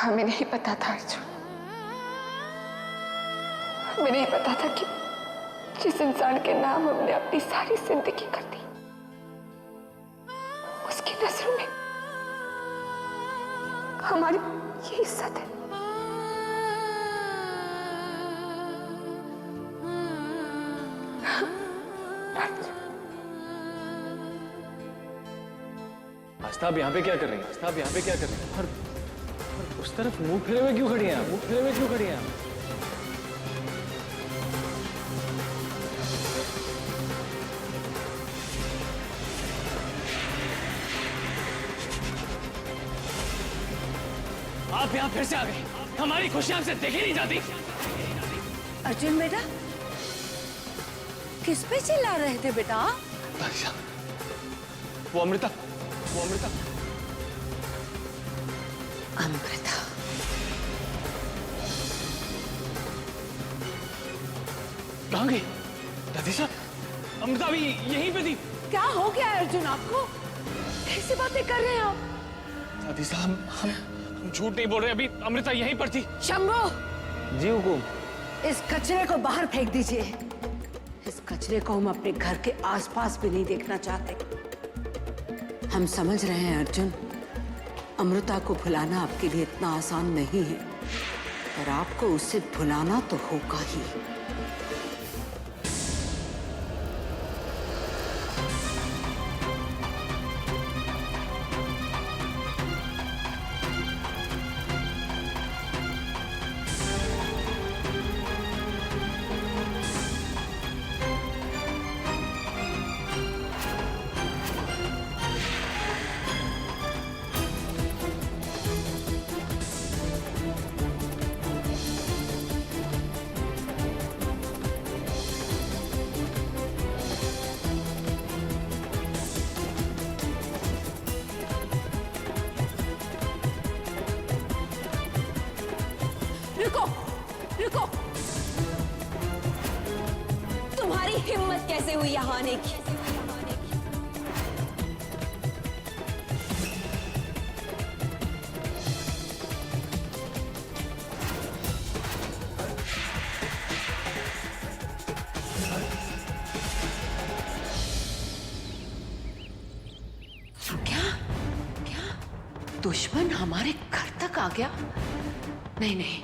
हमें नहीं पता था अर्जुन, हमें नहीं पता था कि जिस इंसान के नाम हमने अपनी सारी जिंदगी कर दी, उसकी नजरों में हमारी ये इज्जत है। आस्था, आप यहाँ पे क्या कर रही हैं? आस्था, आप यहाँ पे क्या कर रही हैं? और उस तरफ मुंह फेरे हुए क्यों खड़ी हैं आप? मुंह फेरे हुए क्यों खड़ी हैं आप? आप यहाँ फिर से आ गए। हमारी खुशियां हमसे देखी नहीं जाती। अर्जुन बेटा, किस पे चिल्ला रहे थे बेटा? वो अमृता, अमृता। कहाँ गई? दादी साहब, अमृता भी यहीं पे थी। क्या हो गया अर्जुन आपको? कैसी बातें कर रहे हैं आप? दादी साहब, हम झूठ नहीं बोल रहे। अभी अमृता यहीं पर थी। शंभू, जी हुकुम। इस कचरे को बाहर फेंक दीजिए। इस कचरे को हम अपने घर के आसपास भी नहीं देखना चाहते। हम समझ रहे हैं अर्जुन, अमृता को भुलाना आपके लिए इतना आसान नहीं है, पर आपको उसे भुलाना तो होगा ही। रुको, रुको। तुम्हारी हिम्मत कैसे हुई यहाँ आने की? क्या? क्या? दुश्मन हमारे घर तक आ गया? नहीं नहीं,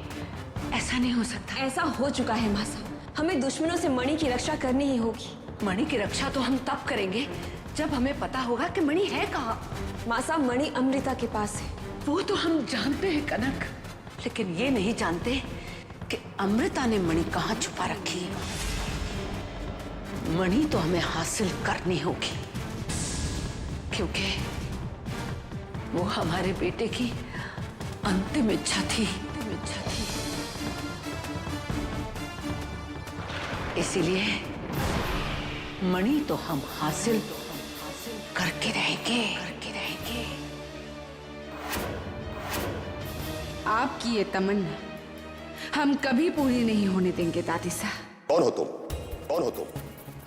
ऐसा नहीं हो सकता। ऐसा हो चुका है माँ साहब। हमें दुश्मनों से मणि की रक्षा करनी ही होगी। मणि की रक्षा तो हम तब करेंगे जब हमें पता होगा कि मणि है कहाँ। माँ साहब, मणि अमृता के पास है। वो तो हम जानते हैं कनक, लेकिन ये नहीं जानते कि अमृता ने मणि कहाँ छुपा रखी है। मणि तो हमें हासिल करनी होगी, क्योंकि वो हमारे बेटे की अंतिम इच्छा थी। इसीलिए मणि तो हम हासिल करके रहेंगे। आपकी ये तमन्ना हम कभी पूरी नहीं होने देंगे दादी साहब। कौन हो तुम? कौन हो तुम?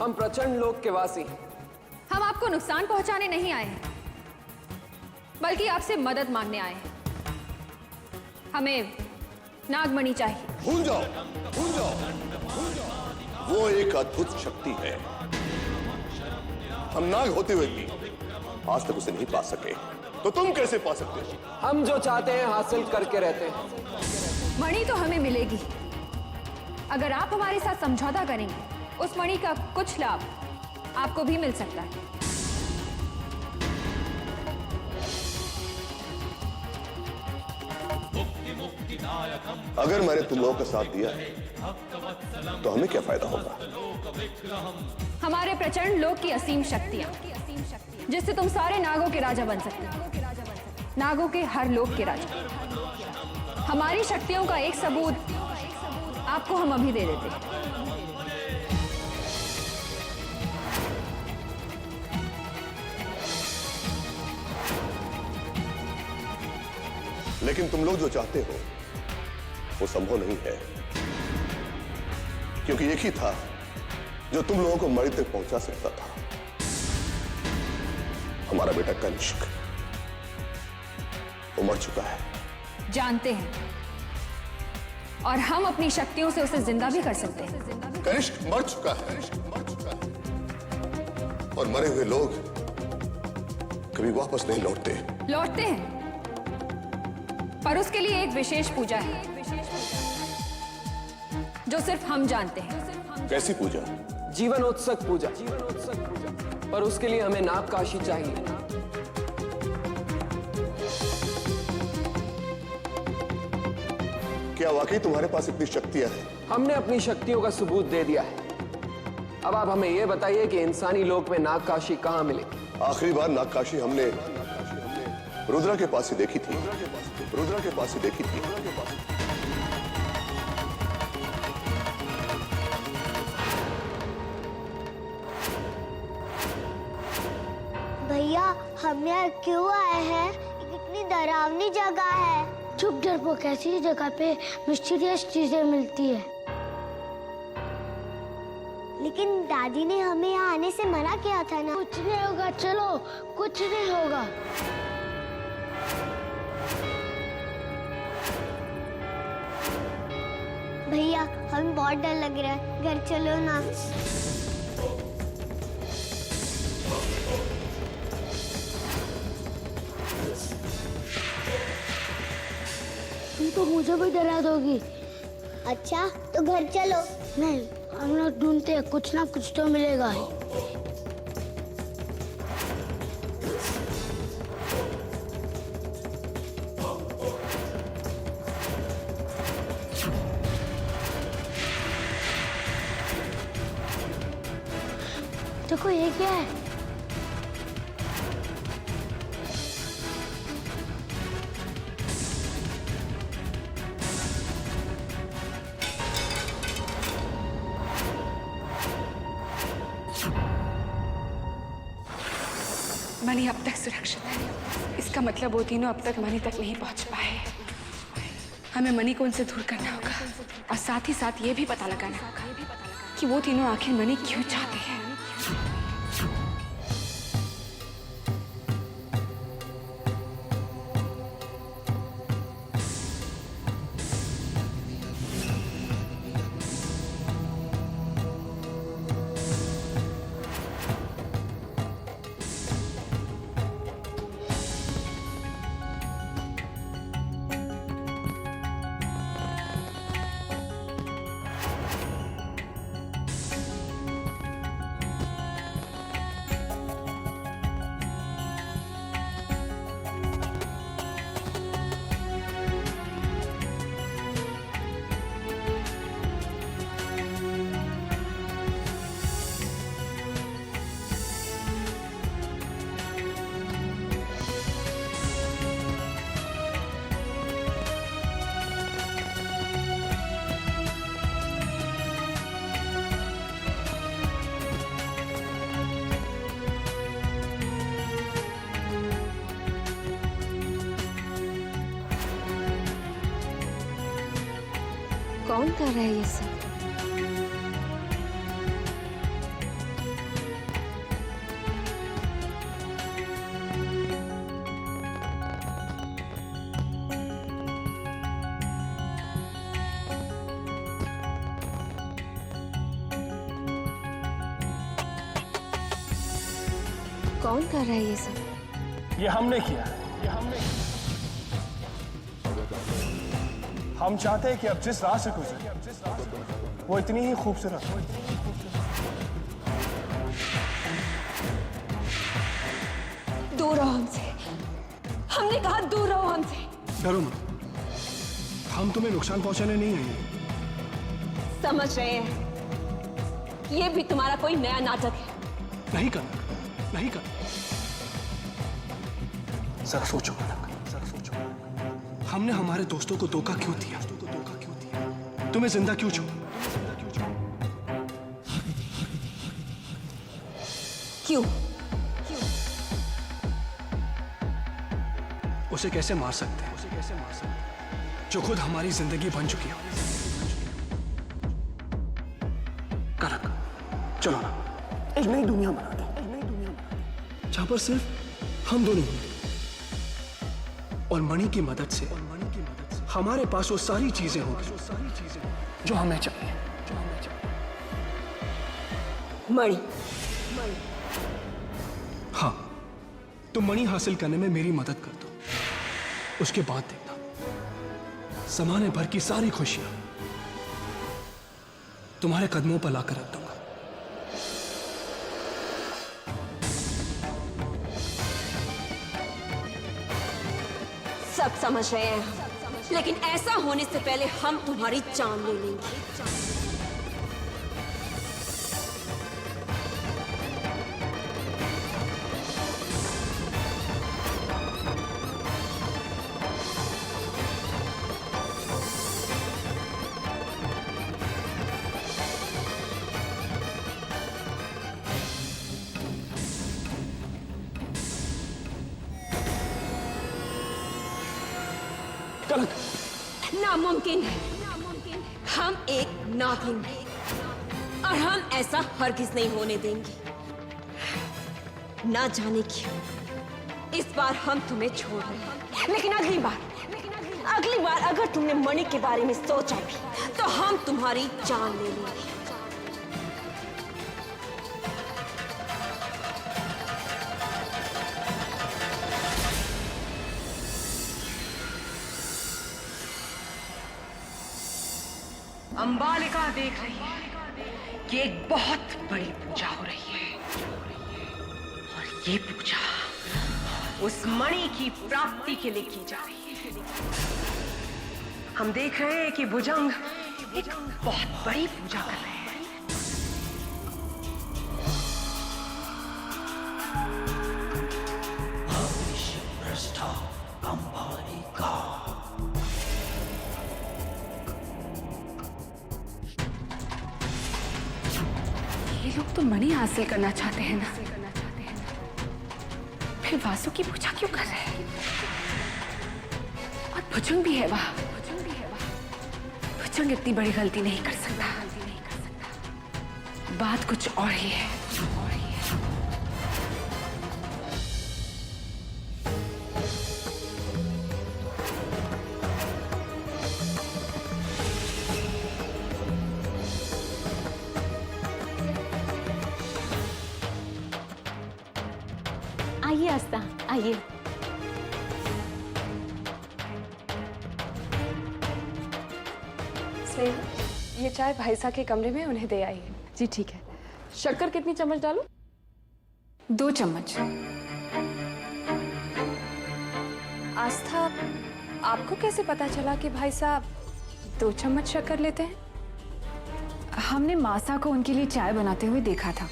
हम प्रचंड लोक के वासी। हम आपको नुकसान पहुंचाने नहीं आए हैं, बल्कि आपसे मदद मांगने आए हैं। हमें नागमणि चाहिए। भूल जाओ, भूल जाओ, भूल जाओ। वो एक अद्भुत शक्ति है। हम नाग होते हुए भी आज तक उसे नहीं पा सके, तो तुम कैसे पा सकते हो? हम जो चाहते हैं हासिल करके रहते हैं। मणि तो हमें मिलेगी, अगर आप हमारे साथ समझौता करेंगे। उस मणि का कुछ लाभ आपको भी मिल सकता है। अगर मैंने तुम लोगों का साथ दिया तो हमें क्या फायदा होगा? हमारे प्रचंड लोक की असीम शक्तियां, जिससे तुम सारे नागों के राजा बन सकते हो। नागों के हर लोक के राजा। हमारी शक्तियों का एक सबूत आपको हम अभी दे देते हैं। लेकिन तुम लोग जो चाहते हो वो संभव नहीं है, क्योंकि एक ही था जो तुम लोगों को मणि तक पहुंचा सकता था, हमारा बेटा कनिष्क। वो मर चुका है। जानते हैं, और हम अपनी शक्तियों से उसे जिंदा भी कर सकते हैं। कनिष्क मर चुका है और मरे हुए लोग कभी वापस नहीं लौटते। लौटते हैं, पर उसके लिए एक विशेष पूजा है जो सिर्फ हम जानते हैं। कैसी पूजा? जीवनोत्सक पूजा। पर उसके लिए हमें नागकाशी चाहिए। क्या वाकई तुम्हारे पास इतनी शक्तियां हैं? हमने अपनी शक्तियों का सबूत दे दिया है। अब आप हमें यह बताइए कि इंसानी लोक में नागकाशी कहां मिले। आखिरी बार नागकाशी हमने रुद्रा के पास ही देखी थी। रुद्रा के पास ही देखी थी। भैया हम यहाँ क्यों आए हैं? ये कितनी डरावनी जगह है। चुप डरपोक, ऐसी जगह पे मिस्टीरियस चीजें मिलती है। लेकिन दादी ने हमें यहाँ आने से मना किया था ना। कुछ नहीं होगा, चलो, कुछ नहीं होगा। भैया हमें बहुत डर लग रहा है, घर चलो ना। तुम तो मुझे भी डरा दोगी। अच्छा तो घर चलो। नहीं, हम लोग ढूंढते हैं, कुछ ना कुछ तो मिलेगा ही। देखो ये क्या है? मणि अब तक सुरक्षित है। इसका मतलब वो तीनों अब तक मणि तक नहीं पहुंच पाए। हमें मणि को उनसे दूर करना होगा और साथ ही साथ ये भी पता लगाना होगा कि वो तीनों आखिर मणि क्यों चाहते हैं। कौन कर रहा है ये सब? कौन कर रहा है ये सब? ये हमने किया। हम चाहते हैं कि अब जिस राह से गुजरे वो इतनी ही खूबसूरत हो। दूर रहो हमसे। हमने कहा दूर रहो हमसे। डरो मत, हम तुम्हें नुकसान पहुंचाने नहीं आए। समझ रहे हैं ये भी तुम्हारा कोई नया नाटक है। नहीं करना, नहीं करना। जरा सोचो कनक, जरा सोचो। हमने हमारे दोस्तों को धोखा क्यों दिया? तुम्हें जिंदा क्यों छोड़ा? क्यों? उसे कैसे मार सकते हैं? जो खुद हमारी जिंदगी बन चुकी है। कनक, चलो ना, एक नई दुनिया बनाते हैं, जहां पर सिर्फ हम दोनों होंगे और मणि की मदद से हमारे पास वो सारी चीजें होंगी जो हमें चाहिए। मणि। हाँ, तुम मणि हासिल करने में मेरी मदद कर दो। उसके बाद देखना, ज़माने भर की सारी खुशियां तुम्हारे कदमों पर लाकर रख दूंगा। सब समझ रहे हैं हम, लेकिन ऐसा होने से पहले हम तुम्हारी जान ले लेंगे। नामुमकिन है। हम एक नागिन हैं और हम ऐसा हरगिज नहीं होने देंगे। ना जाने क्यों इस बार हम तुम्हें छोड़ रहे हैं, लेकिन अगली बार अगर तुमने मणि के बारे में सोचा भी तो हम तुम्हारी जान ले लेंगे। अंबालिका देख रही है कि एक बहुत बड़ी पूजा हो रही है और ये पूजा उस मणि की प्राप्ति के लिए की जा रही है। हम देख रहे हैं कि भुजंग एक बहुत बड़ी पूजा कर रहे हैं। ये लोग तो मणि हासिल करना चाहते हैं ना, फिर वासु की पूजा क्यों कर रहे हैं? और भुजंग भी है वहां। भुजंग इतनी बड़ी गलती नहीं कर सकता। बात कुछ और ही है। आइए आस्था, आइए। स्नेहा, ये चाय भाई साहब के कमरे में उन्हें दे आई है। जी ठीक है। शक्कर कितनी चम्मच डालूं? 2 चम्मच। आस्था, आपको कैसे पता चला कि भाई साहब 2 चम्मच शक्कर लेते हैं? हमने मासा को उनके लिए चाय बनाते हुए देखा था।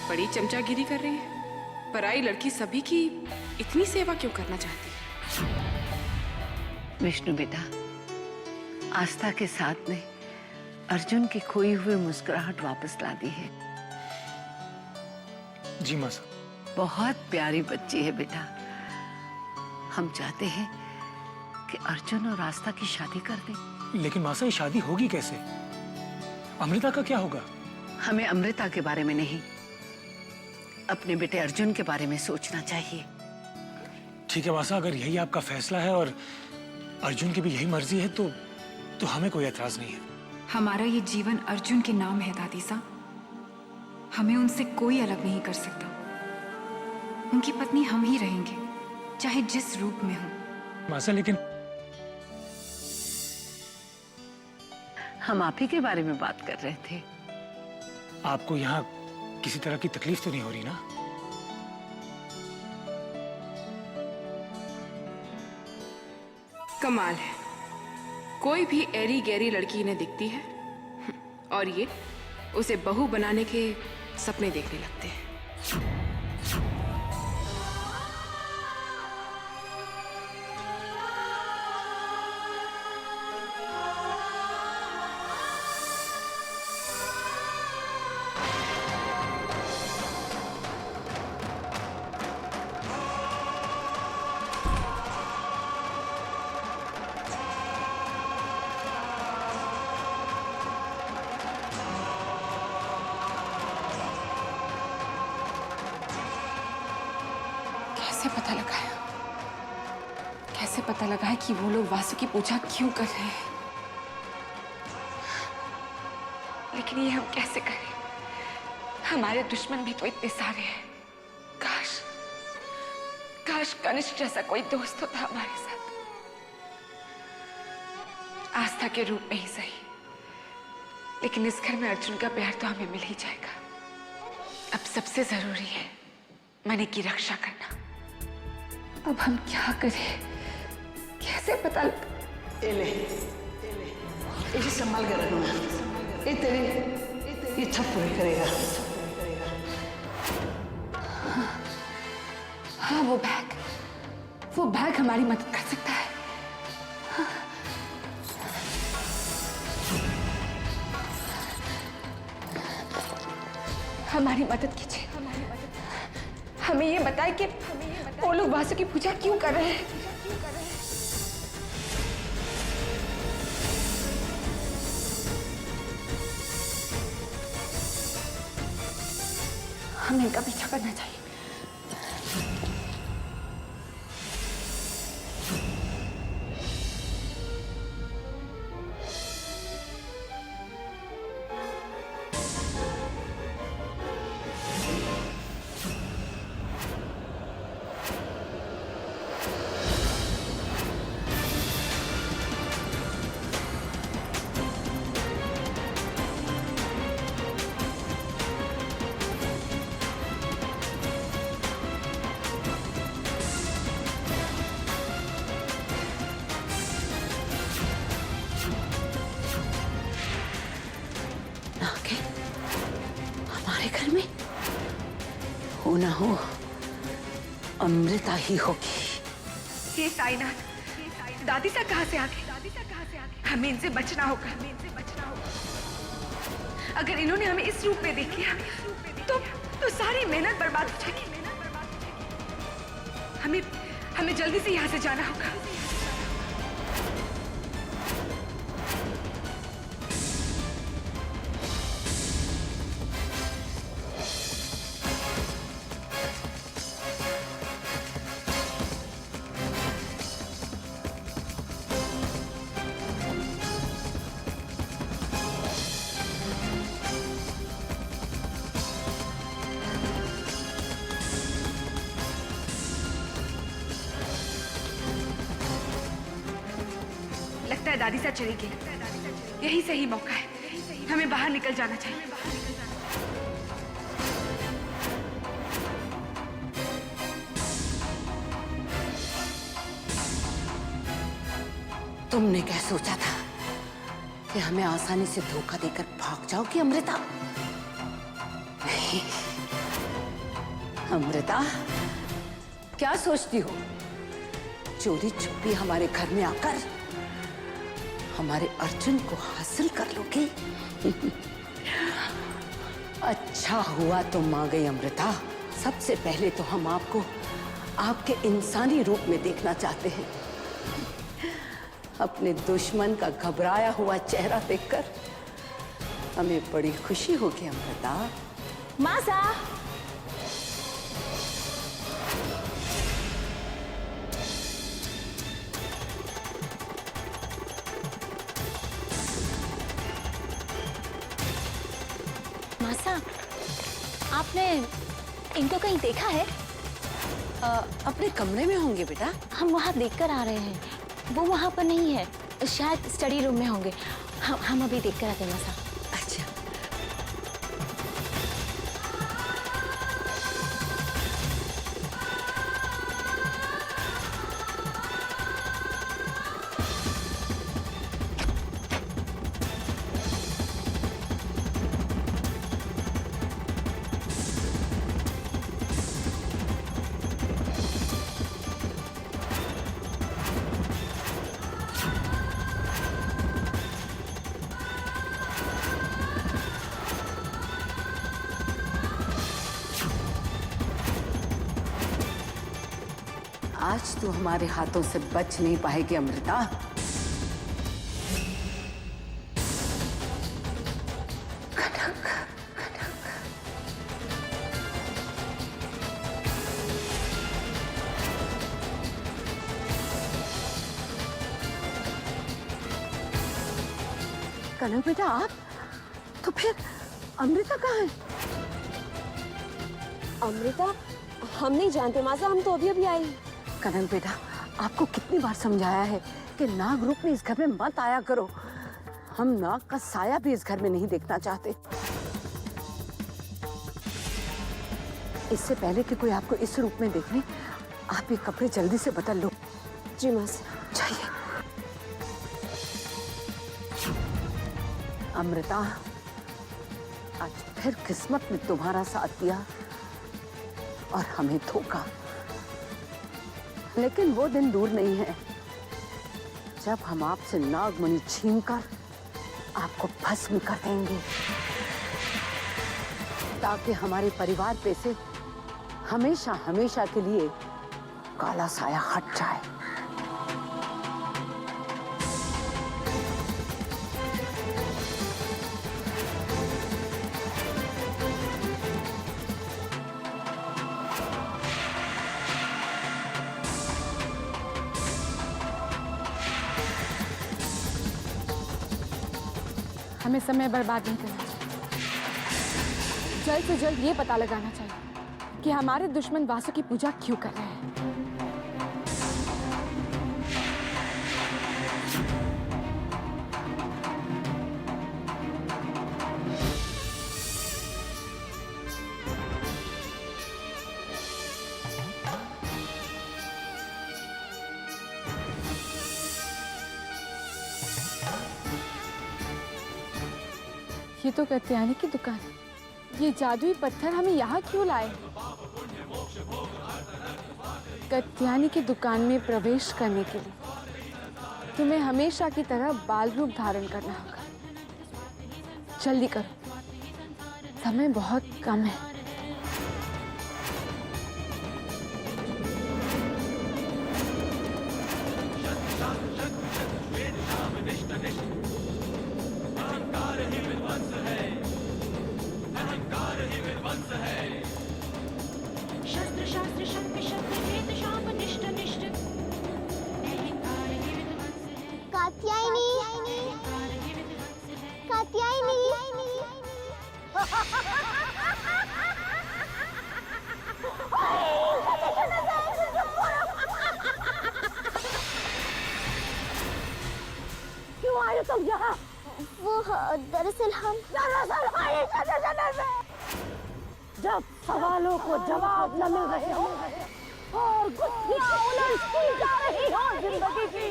बड़ी चमचागिरी कर रही है। पराई लड़की सभी की इतनी सेवा क्यों करना चाहती है? विष्णु बेटा, आस्था के साथ ने अर्जुन की खोई हुई मुस्कुराहट वापस ला दी है। जी मासा। बहुत प्यारी बच्ची है बेटा। हम चाहते हैं कि अर्जुन और आस्था की शादी कर दें। लेकिन मासा, ये शादी होगी कैसे? अमृता का क्या होगा? हमें अमृता के बारे में नहीं, अपने बेटे अर्जुन के बारे में सोचना चाहिए। ठीक है मासा, अगर यही आपका फैसला है और अर्जुन की भी यही मर्जी है तो हमें कोई एतराज नहीं है। हमारा ये जीवन अर्जुन के नाम है दादी साहब। हमें उनसे कोई अलग नहीं कर सकता। उनकी पत्नी हम ही रहेंगे, चाहे जिस रूप में हो। मासा, लेकिन हम आप ही के बारे में बात कर रहे थे। आपको यहाँ किसी तरह की तकलीफ तो नहीं हो रही ना? कमाल है, कोई भी एरी गैरी लड़की इन्हें दिखती है और ये उसे बहू बनाने के सपने देखने लगते हैं। पता लगाया? कैसे पता लगाए कि वो लोग वासु की पूजा क्यों कर रहे हैं? लेकिन ये हम कैसे करें? हमारे दुश्मन भी तो इतने सारे हैं। काश काश कनिष्क जैसा कोई दोस्त होता हमारे साथ, आस्था के रूप में ही सही। लेकिन इस घर में अर्जुन का प्यार तो हमें मिल ही जाएगा। अब सबसे जरूरी है मणि की रक्षा करना। अब हम क्या करें? कैसे पता लग... इसे संभाल कर रखना। ये तेरी इच्छा पूरी करेगा। हाँ, वो बैग हमारी मदद कर सकता है। हमारी मदद कीजिए। हमें ये बताए कि वो लोग वासु की पूजा क्यों कर रहे हैं। हमें इनका पीछा करना चाहिए। घर में हो ना हो अमृता ही होगी। ये साईनाथ, दादी सा कहाँ से आ गए? हमें इनसे बचना होगा। अगर इन्होंने हमें इस रूप में देख लिया तो सारी मेहनत बर्बाद हो जाएगी। हमें जल्दी से यहाँ से जाना होगा। लगता है दादी सा चली गई। यही सही मौका है, हमें बाहर निकल जाना चाहिए। तुमने क्या सोचा था कि हमें आसानी से धोखा देकर भाग जाओगी अमृता? नहीं अमृता, क्या सोचती हो? चोरी छुपी हमारे घर में आकर हमारे अर्जुन को हासिल कर लोगी? अच्छा हुआ तुम आ गई अमृता। सबसे पहले तो हम आपको आपके इंसानी रूप में देखना चाहते हैं। अपने दुश्मन का घबराया हुआ चेहरा देखकर हमें बड़ी खुशी होगी अमृता। मासा, मासा, आपने इनको कहीं देखा है? अपने कमरे में होंगे बेटा। हम वहाँ देखकर आ रहे हैं। वो वहाँ पर नहीं है, शायद स्टडी रूम में होंगे। हम अभी देखकर आते हैं मासा। अच्छा। आज तू हमारे हाथों से बच नहीं पाएगी अमृता। कनक बेटा आप? तो फिर अमृता कहाँ है? अमृता हम नहीं जानते मासा, हम तो अभी अभी आए हैं। कनक बेटा आपको कितनी बार समझाया है कि नाग रूप में इस घर में मत आया करो। हम नाग का साया भी इस घर में नहीं देखना चाहते। इससे पहले कि कोई आपको इस रूप में देखे, आप ये कपड़े जल्दी से बदल लो। जी मासा। चाहिए। अमृता आज फिर किस्मत ने तुम्हारा साथ दिया और हमें धोखा। लेकिन वो दिन दूर नहीं है जब हम आपसे नागमणि छीनकर आपको भस्म कर देंगे, ताकि हमारे परिवार पे से हमेशा हमेशा के लिए काला साया हट जाए। हमें समय बर्बाद नहीं करना चाहिए। जल्द से जल्द ये पता लगाना चाहिए कि हमारे दुश्मन वासु की पूजा क्यों कर रहे हैं। ये तो कात्यायनी की दुकान है। ये जादुई पत्थर हमें यहाँ क्यों लाए? कात्यायनी की दुकान में प्रवेश करने के लिए तुम्हें हमेशा की तरह बाल रूप धारण करना होगा। जल्दी करो, समय बहुत कम है। क्यों आए तुम यहाँ? वो दरअसल हम जब सवालों को जवाब न मिल रहे हो और गुत्थियां उलझती जा रही हो जिंदगी की,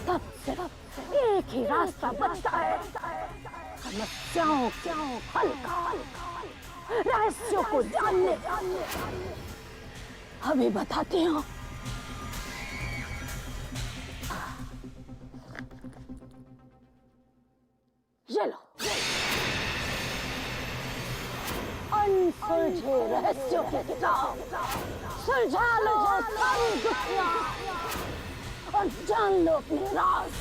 तब सिर्फ एक ही रास्ता बचता है, समस्याओं का हल का, रहस्यों को जानने। अभी बताती हूँ। ये लो, अनसुलझे रहस्यों की किताब। सुलझा लो सारी दुखियां और जान लो अपने राज।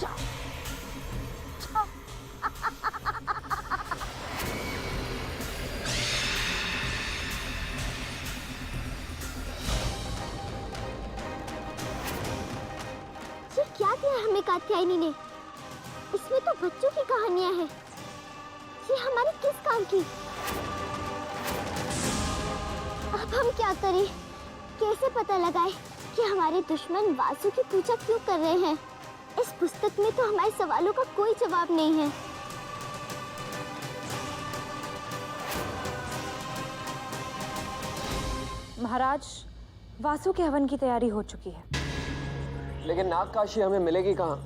जाओ, जाओ। ये क्या दिया हमें कात्यायनी ने? इसमें तो बच्चों की कहानियां हैं। ये हमारे किस काम की? अब हम क्या करें? कैसे पता लगाए कि हमारे दुश्मन वासु की पूजा क्यों कर रहे हैं? इस पुस्तक में तो हमारे सवालों का कोई जवाब नहीं है। महाराज, वासु के हवन की तैयारी हो चुकी है। लेकिन नागकाशी हमें मिलेगी कहाँ?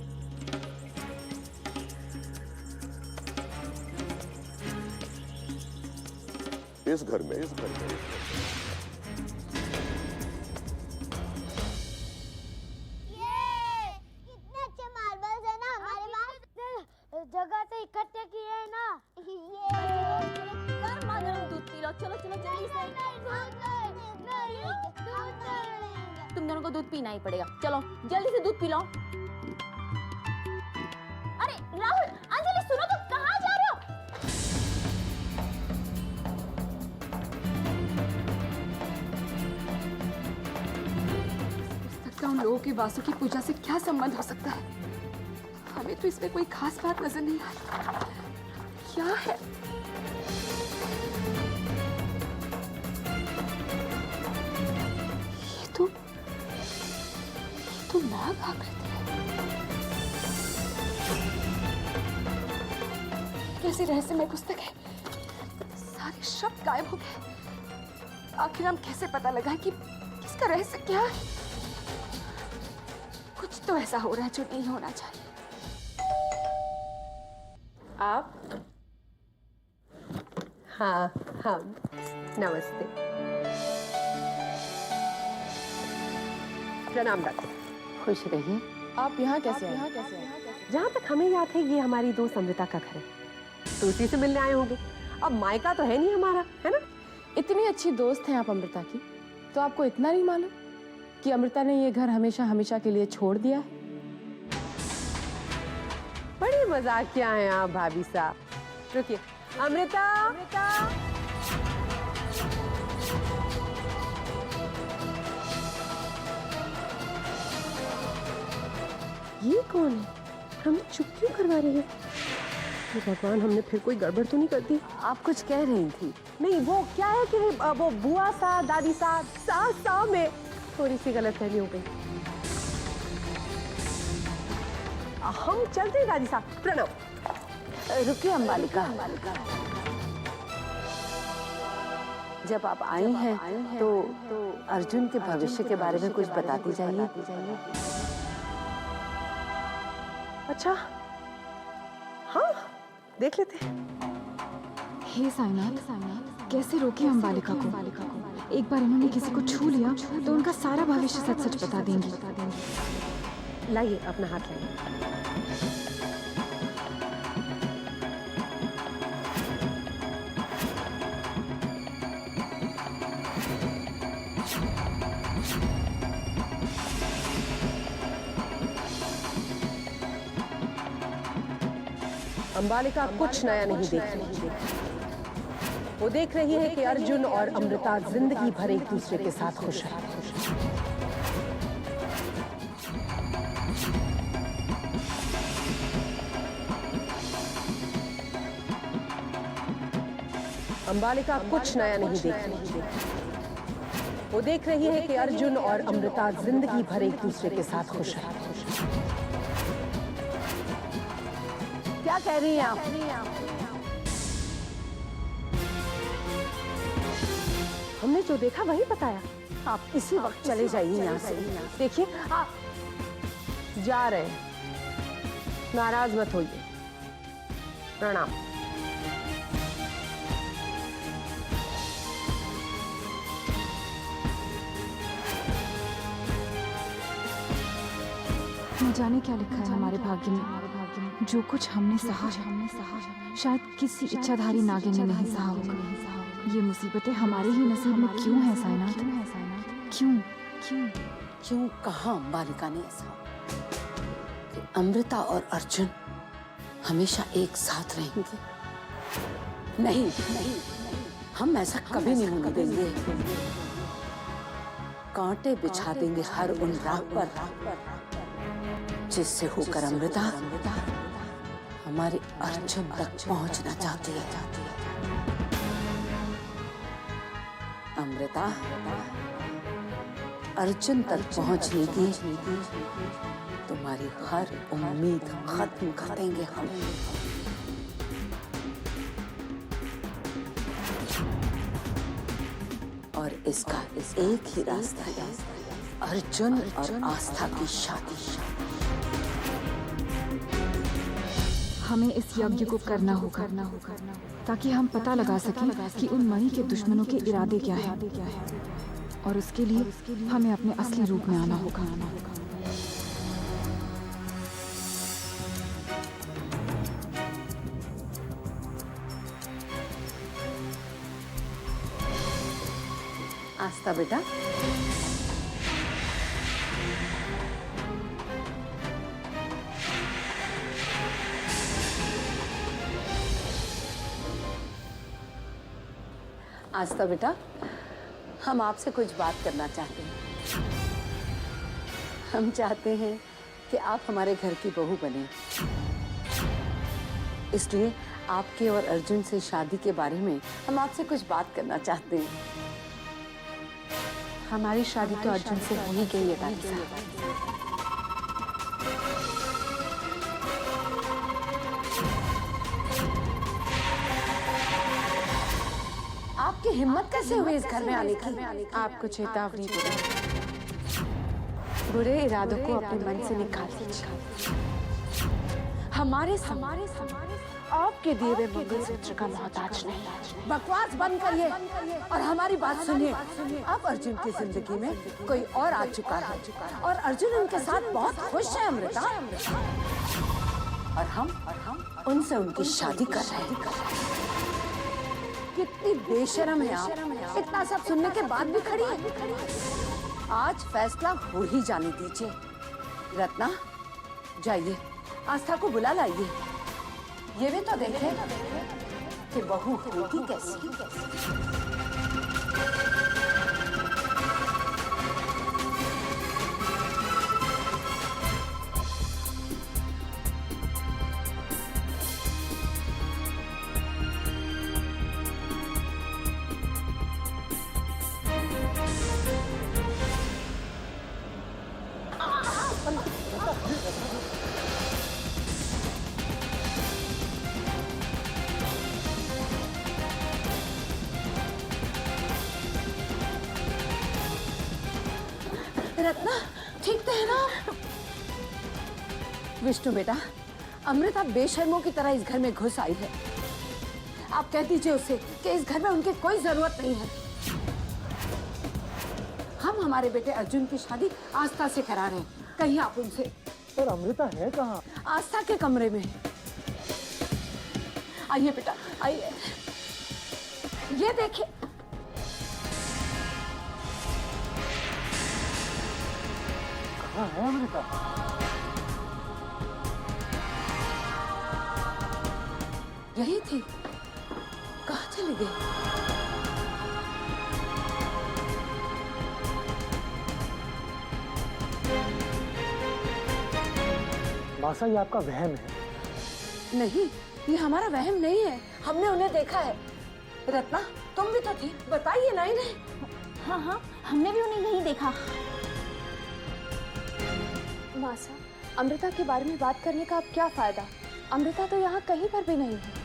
इस घर में। कितने अच्छे मार्बल्स है ना हमारे पास। जगह से इकट्ठे किए हैं ना। दूध पी लो, चलो चलो जल्दी से। तुम दोनों को दूध पीना ही पड़ेगा। चलो जल्दी से दूध पी लो। अरे राहुल, अंजलि सुनो तो, कहाँ जा रहे हो? इसका उन लोगों के वासु की पूजा से क्या संबंध हो सकता है? हमें तो इसमें कोई खास बात नजर नहीं आ रही। क्या है? ये तो नाग आकृति है। कैसी रहस्यमय पुस्तक है? सारे शब्द गायब हो गए। आखिर हम कैसे पता लगाएं कि इसका रहस्य क्या है? कुछ तो ऐसा हो रहा है जो नहीं होना चाहिए। आप? हाँ हाँ, नमस्ते। प्रणाम डॉक्टर। खुश रहिए। आप यहाँ कैसे आए? जहाँ तक हमें याद है ये हमारी दोस्त अमृता का घर है, तो उसी से मिलने आए होंगे। अब मायका तो है नहीं हमारा, है ना? इतनी अच्छी दोस्त हैं आप अमृता की, तो आपको इतना नहीं मालूम कि अमृता ने ये घर हमेशा हमेशा के लिए छोड़ दिया है? बड़े मजाकिया हैं आप भाभी साहब। रुकिए, अमृता, अमृता। ये कौन है? हमें चुप क्यों करवा रही है? हे भगवान, हमने फिर कोई गड़बड़ तो नहीं कर दी? आप कुछ कह रही थी? नहीं, वो क्या है कि वो बुआ सा, दादी सा, सास सा में थोड़ी सी गलतफहमी हो गई। हम चलते हैं दादी साहब। प्रणव। रुकिए अंबालिका। जब आप आई हैं तो अर्जुन के भविष्य के बारे में कुछ बताती जाइए। अच्छा, हाँ, देख लेते हैं। हे साईनाथ, कैसे रोके हम बालिका को? एक बार इन्होंने किसी को छू लिया तो उनका सारा भविष्य सच सच बता देंगी। लाइए अपना हाथ लाइए। अंबालिका कुछ नया नहीं देख रही। वो देख रही है कि अर्जुन और अमृता जिंदगी भर एक दूसरे के साथ खुश हैं। अंबालिका कुछ नया नहीं देख रही। वो देख रही है कि अर्जुन और अमृता जिंदगी भर एक दूसरे के साथ खुश हैं। क्या कह रही हैं आप? हमने जो देखा वही बताया। आप इसी वक्त चले जाइए यहाँ से। देखिए, आप जा रहे हैं, नाराज मत होइए। प्रणाम। न जाने क्या लिखा है हमारे भाग्य में। जो कुछ हमने सहा शायद किसी इच्छाधारी नागिन ने नहीं सहा होगा। ये मुसीबतें हमारे ही नसीब में क्यों हैं साईनाथ? क्यों क्यों क्यों कहा अंबालिका ने ऐसा कि अमृता और अर्जुन हमेशा एक साथ रहेंगे? नहीं नहीं, हम ऐसा कभी नहीं होने देंगे। कांटे बिछा देंगे हर उन राह पर जिससे होकर अमृता हमारे अर्जुन तक पहुंचना चाहती है। अमृता अर्जुन तक पहुंचने की तुम्हारी हर उम्मीद खत्म कर देंगे हम। और इसका एक ही रास्ता है, अर्जुन और आस्था की शादी। हमें इस यज्ञ को करना होगा ताकि हम पता लगा सकें कि उन मणि के दुश्मनों के इरादे क्या हैं, और उसके लिए हमें अपने असली रूप में आना होगा। आस्था बेटा, आस्था बेटा, हम आपसे कुछ बात करना चाहते हैं। हम चाहते हैं कि आप हमारे घर की बहू बने, इसलिए आपके और अर्जुन से शादी के बारे में हम आपसे कुछ बात करना चाहते हैं। हमारी शादी तो अर्जुन से हो ही गई है दादी साहब। आपकी हिम्मत कैसे हुई इस घर में आने की? आपको चेतावनी दे रही हूं। बुरे इरादों को अपने मन से निकाल दीजिए। हमारे आपके दिए हुए मंगलसूत्र का मोहताज नहीं। बकवास बंद करिए और हमारी बात सुनिए। अब अर्जुन की जिंदगी में कोई और आ चुका है और अर्जुन उनके साथ बहुत खुश है अमृता। और हम उनसे उनकी शादी कर रहे हैं। कितनी बेशर्म है आप, इतना सब सुनने के बाद भी खड़ी है। आज फैसला हो ही जाने दीजिए। रत्ना, जाइए आस्था को बुला लाइए। ये भी तो देखें कि बहू होती कैसी। रत्ना, ठीक तो है ना? विष्णु बेटा, अमृता बेशर्मों की तरह इस घर में घुस आई है। आप कह दीजिए उसे कि इस घर में उनकी कोई जरूरत नहीं है। हम हमारे बेटे अर्जुन की शादी आस्था से करा रहे हैं। कहीं आप उनसे। पर अमृता है कहाँ? आस्था के कमरे में। आइए बेटा, आइए। ये देखिए, कहाँ है अमृता? यही थी। कहाँ चली गई? मासा, ये आपका वहम है। नहीं, ये हमारा वहम नहीं है। हमने उन्हें देखा है। रत्ना, तुम भी तो थी, बताइए ना इन्हें। हाँ, हमने भी उन्हें नहीं देखा। मासा, अमृता के बारे में बात करने का अब क्या फायदा? अमृता तो यहाँ कहीं पर भी नहीं है।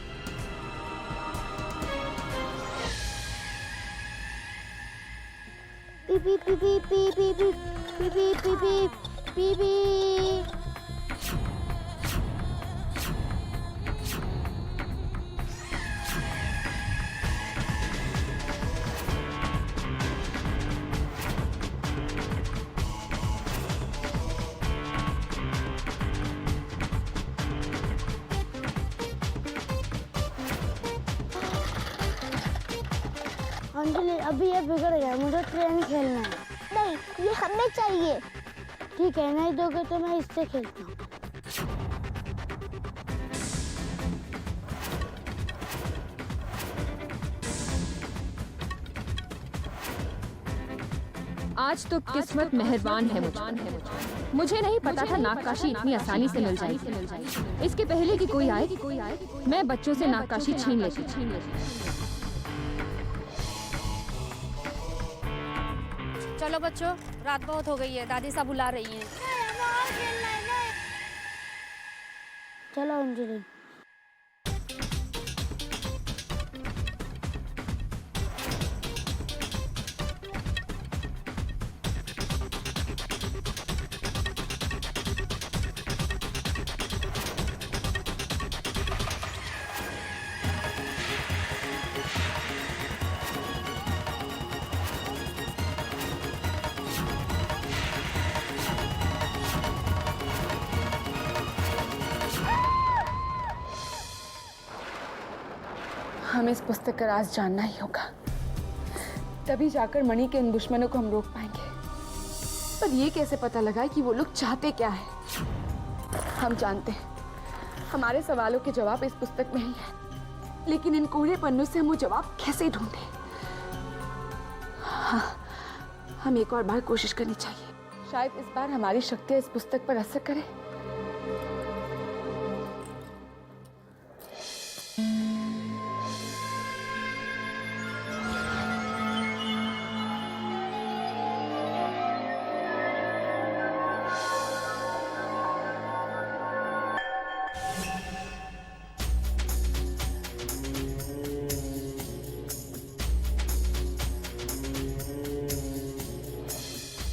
P P P P P P P P P P P P. Anjali, अभी ये बिगड़ गया, मुझे ट्रेन खेलना है। नहीं, ये हमें चाहिए। ठीक है, नहीं दोगे तो मैं इससे खेलता हूँ। आज तो किस्मत मेहरबान है मुझे नहीं पता था नागकाशी इतनी आसानी से मिल जाएगी। इसके पहले कि कोई आए मैं बच्चों से नागकाशी छीन लेती। चलो बच्चों, रात बहुत हो गई है, दादी साहब बुला रही हैं। चलो अंजलि। हमें इस पुस्तक का राज जानना ही होगा, तभी जाकर मणि के इन दुश्मनों को हम रोक पाएंगे। पर ये कैसे पता लगाए कि वो लोग चाहते क्या है? हम जानते हैं हमारे सवालों के जवाब इस पुस्तक में ही है, लेकिन इन कोरे पन्नों से हम वो जवाब कैसे ढूंढें? हाँ, हम एक और बार कोशिश करनी चाहिए। शायद इस बार हमारी शक्तियां इस पुस्तक पर असर करें।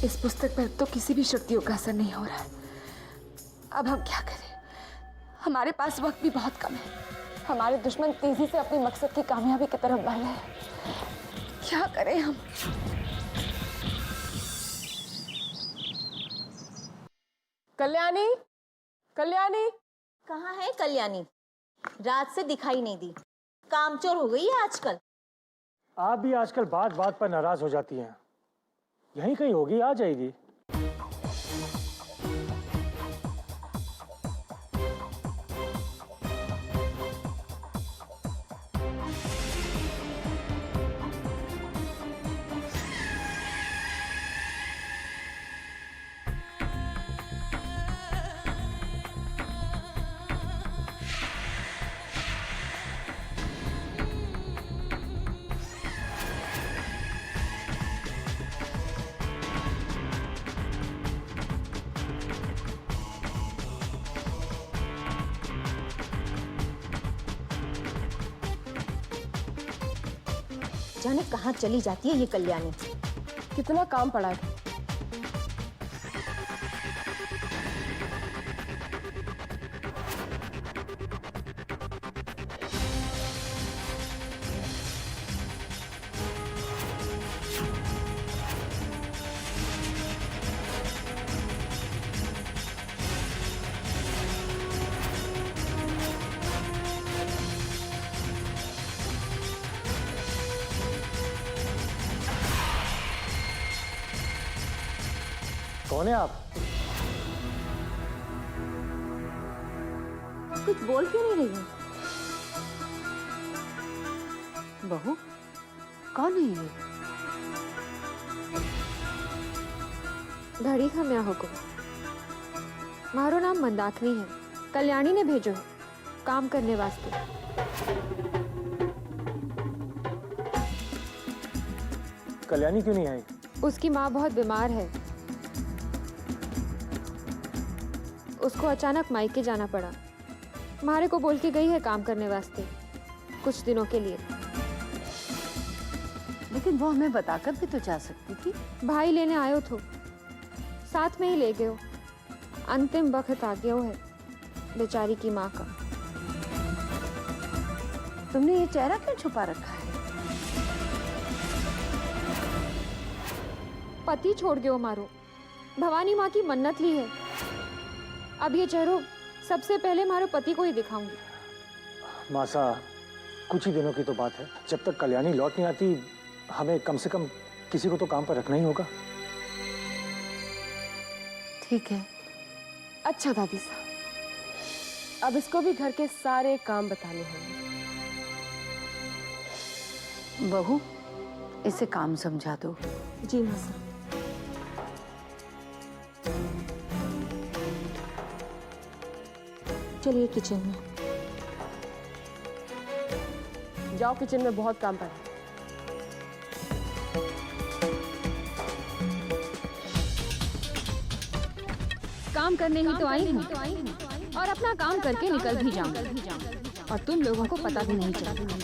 इस पुस्तक पर तो किसी भी शक्तियों का असर नहीं हो रहा है। अब हम क्या करें? हमारे पास वक्त भी बहुत कम है। हमारे दुश्मन तेजी से अपनी मकसद की कामयाबी की तरफ बढ़ रहे हैं। क्या करें हम? कल्याणी, कल्याणी, कहाँ है कल्याणी? रात से दिखाई नहीं दी। कामचोर हो गई है आजकल। आप भी आजकल बात बात पर नाराज हो जाती हैं। यहीं कहीं होगी, आ जाएगी। जाने कहाँ चली जाती है ये कल्याणी। कितना काम पड़ा है। कौन है आप? कुछ बोल क्यों नहीं रही हो? बहू, कौन है ये? घड़ी का मैं हुकुम। मारो नाम मंदाकिनी है। कल्याणी ने भेजो है काम करने वास्ते। कल्याणी क्यों नहीं आई? उसकी माँ बहुत बीमार है। उसको अचानक मायके जाना पड़ा। मारे को बोल के गई है काम करने वास्ते कुछ दिनों के लिए। लेकिन वो हमें बताकर भी तो जा सकती थी। भाई लेने आयो थो, साथ में ही ले गयो। अंतिम वक्त आ गयो है बेचारी की माँ का। तुमने ये चेहरा क्यों छुपा रखा है? पति छोड़ गयो मारो। भवानी माँ की मन्नत ली है। अब ये चेहरो सबसे पहले मारो पति को ही दिखाऊंगी। मासा, कुछ ही दिनों की तो बात है। जब तक कल्याणी लौट नहीं आती, हमें कम से कम किसी को तो काम पर रखना ही होगा। ठीक है। अच्छा दादी साहब, अब इसको भी घर के सारे काम बताने होंगे। बहू, इसे काम समझा दो। जी मासा। चलिए किचन में। जाओ, किचन में बहुत काम पड़ा है। काम करने ही तो आई हूँ और अपना काम करके निकल भी जाऊंगी और तुम लोगों को पता भी नहीं चलेगा।